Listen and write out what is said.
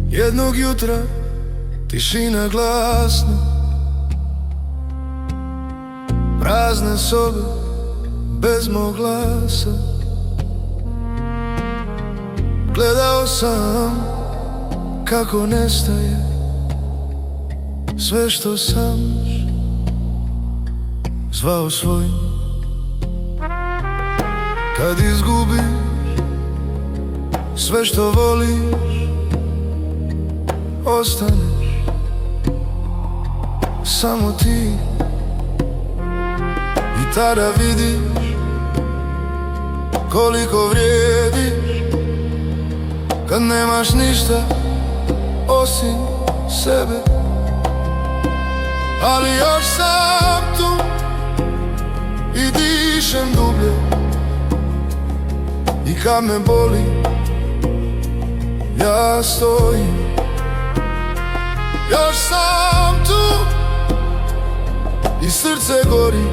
Jednog jutra tišina glasna, prazne sobe bez mog glasa. Gledao sam kako nestaje sve što sam zvao svojim. Kad izgubiš sve što voliš, ostaneš samo ti. I tada vidiš koliko vrijediš, kad nemaš ništa osim sebe. Ali još sam tu i dišem dublje, i kad me boli ja stojim. Još sam tu i srce gori,